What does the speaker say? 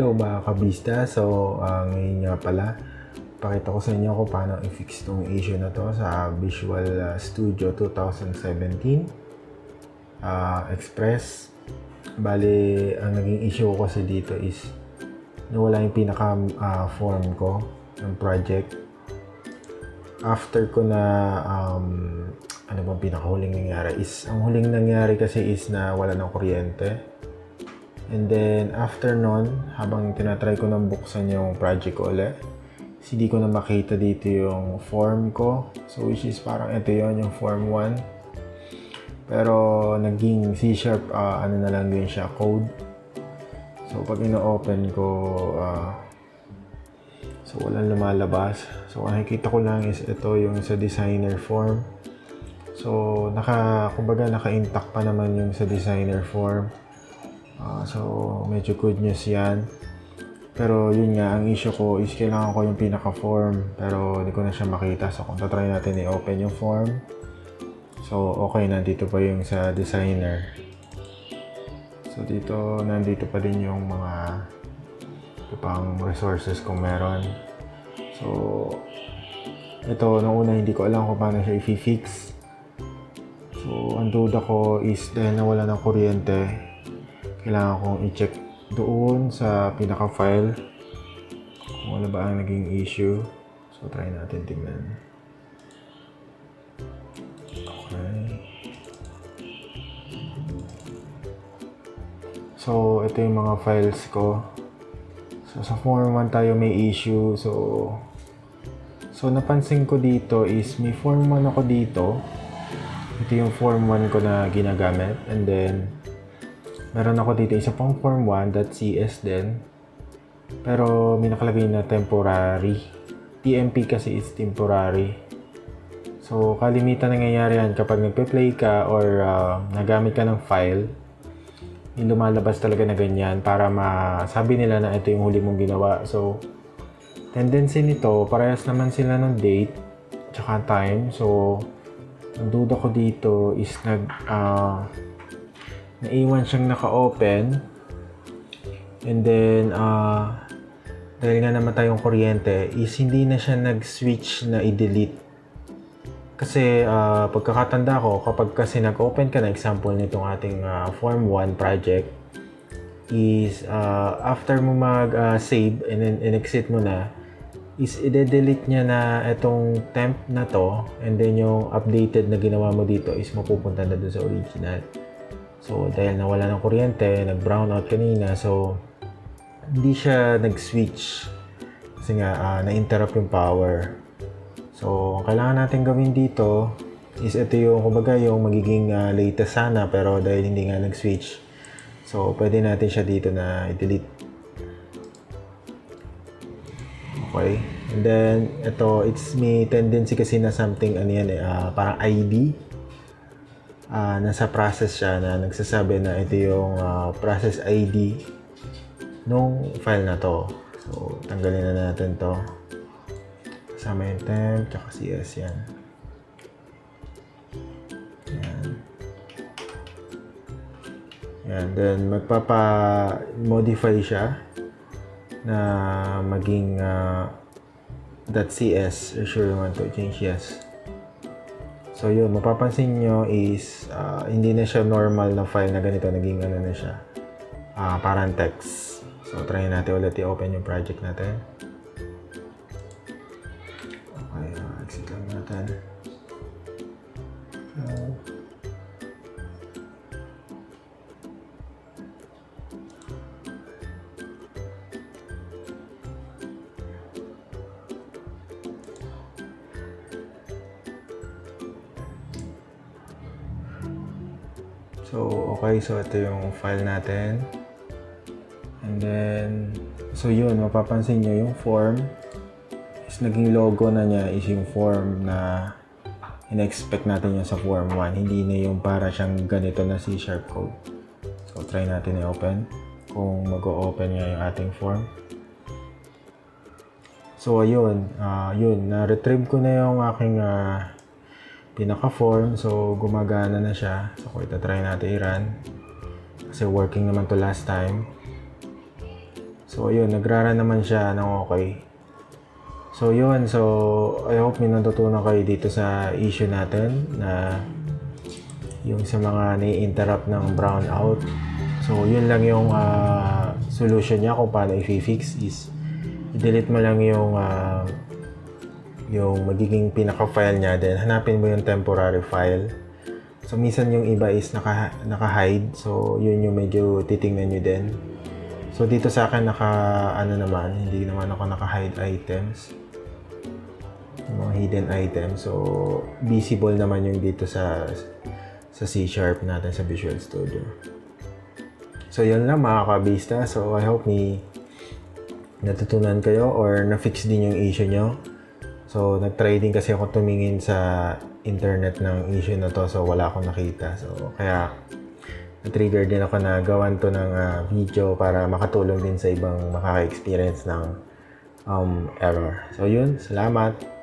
Hello mga kabista. So, ngayon nga pala, pakita ko sa inyo kung paano i-fix tong issue na to sa Visual Studio 2017 Express. Bali, ang naging issue ko kasi dito is nawala yung pinaka form ko ng project. After ko na ano bang pinakahuling nangyari is, ang huling nangyari kasi is na wala ng kuryente. And then after nun, habang tinatry ko nang buksan yung project ko ulit, hindi ko na makita dito yung form ko. So which is parang ito yon yung form 1. Pero naging C# ano na lang din siya, code. So pag ino-open ko, so walang lumalabas. So nakikita ko lang is ito yung sa designer form. So kumbaga naka-intact pa naman yung sa designer form. So medyo good news yan. Pero yun nga, ang issue ko is kailangan ko yung pinaka-form. Pero hindi ko na siya makita. So kung tatry natin i-open yung form. So okay, nandito pa yung sa designer. So dito, nandito pa din yung mga pang resources kung meron. So ito, nung una hindi ko alam kung paano siya i-fix. So ang duda ko is dahil nawala ng kuryente, kailangan kong i-check doon sa pinaka-file kung ano ba ang naging issue. So try natin tingnan. Okay. So ito yung mga files ko. So sa form 1 tayo may issue. So napansin ko dito is may form 1 ako dito. Ito yung form 1 ko na ginagamit. And then meron ako dito isa pang form 1.cs din. Pero may nakalagay na temporary. TMP kasi is temporary. So kalimitan nangyayari yan kapag nagpe-play ka or nagamit ka ng file, yung lumalabas talaga na ganyan para masabi nila na ito yung huli mong ginawa. So tendency nito, parehas naman sila ng date tsaka time. So ang duda ko dito is naiwan siyang naka-open. And then dahil nga namatay yung kuryente is hindi na siya nag-switch na i-delete. Kasi pagkakatanda ko, kapag kasi nag-open ka na, example nitong ating form 1 project is after mo mag-save and then in-exit mo na, is i-delete niya na itong temp na to, and then yung updated na ginawa mo dito is mapupunta na doon sa original. So dahil nawala ng kuryente, nag-brown out kanina, so hindi siya nag-switch kasi nga na-interrupt yung power. So ang kailangan natin gawin dito is ito yung kumbaga yung magiging latest sana, pero dahil hindi nga nag-switch, so pwede natin siya dito na i-delete. Okay, and then ito, it's may tendency kasi na something ano yan parang ID. Nasa process siya na nagsasabi na ito yung process ID nung file na to. So tanggalin na natin to. Kasama yung temp tsaka CS yan. Yan, then magpapa-modify siya na maging .cs. Sure you want to change, yes. So yun, mapapansin nyo is hindi na siya normal na file na ganito, naging ano na siya, parang text. So try natin ulit i-open yung project natin. Okay, exit lang natin. So, okay. So, ito yung file natin. And then, so yun, mapapansin nyo yung form is naging logo na niya is yung form na in-expect natin yun sa form 1. Hindi na yung para siyang ganito na C# code. So, try natin i-open kung mag-o-open nga yung ating form. So, ayun. Yun, na-retrieve ko na yung aking pinaka-form. So, gumagana na siya. So, kung itatry natin i-run. Kasi working naman to last time. So, yun, nagrara naman siya ng okay. So, yun. So, I hope may natutunan kayo dito sa issue natin na yung sa mga nai-interrupt ng brownout. So, yun lang yung solution niya kung paano i-fix is i-delete mo lang yung magiging pinaka-file niya, then hanapin mo yung temporary file. So, minsan yung iba is naka-hide. So, yun yung medyo titingnan nyo din. So, dito sa akin hindi naman ako naka-hide items. Yung mga hidden items. So, visible naman yung dito sa C# natin sa Visual Studio. So, yun lang mga kabista. So, I hope natutunan kayo or na-fix din yung issue nyo. So, nag-try din kasi ako tumingin sa internet ng issue na to. So, wala akong nakita. So, kaya na-trigger din ako na gawan to ng video para makatulong din sa ibang makaka-experience ng error. So, yun. Salamat!